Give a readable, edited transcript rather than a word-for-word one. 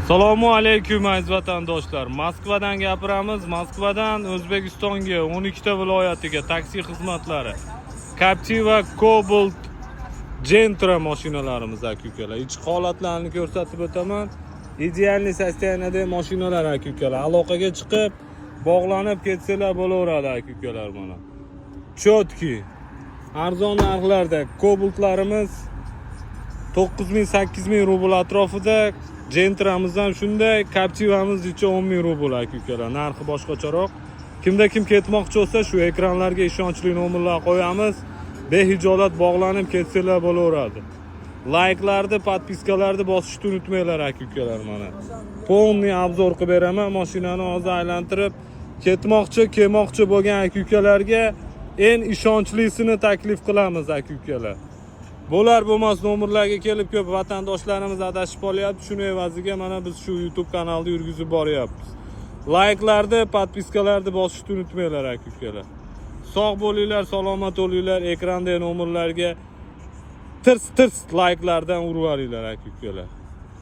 Assalomu alaykum aziz vatandoshlar. Moskvadan gapiramiz. Moskvadan O'zbekistonga 12 ta viloyatiga taksi xizmatlari. Captiva, Cobalt, Gentra mashinalarimiz aka-ukalar. Ichki holatlarini ko'rsatib o'taman. Idealniy sostoyaniyada mashinalar aka-ukalar. Aloqaga chiqib, bog'lanib ketsalar bo'laveradi aka-ukalar mana. Chotki. Arzon narxlarda Cobaltlarimiz 9000-8000 rubl atrofida. Gentramiz ham shunday, Captivamiz 10 000 rubl aka-ukalar. Narxi boshqacharoq. Kimda kim ketmoqchi bo'lsa, shu ekranlarga ishonchli nomerlar qo'yamiz. Behijolat bog'lanib ketsalar bo'laveradi. Like'larni, podpiskalarni bosishni unutmanglar aka-ukalar mana. Polniy obzor qilib beraman, mashinani hozir aylantirib kelmoqchi bo'lgan aka-ukalarga eng ishonchlisini taklif qilamiz aka-ukalar. Bo'lar bo'lmas nomerlarga kelib ko'p vatandoshlarimiz adashib qolyapti. Shuni evaziga mana biz shu YouTube kanalda yurgizib boryapmiz. Like'larni, podpiskalarni bosishni unutmanglar aka-ukalar. Sog' bo'linglar, salomat bo'linglar. Ekrandagi nomerlarga tirs like'lardan urib olinglar aka-ukalar.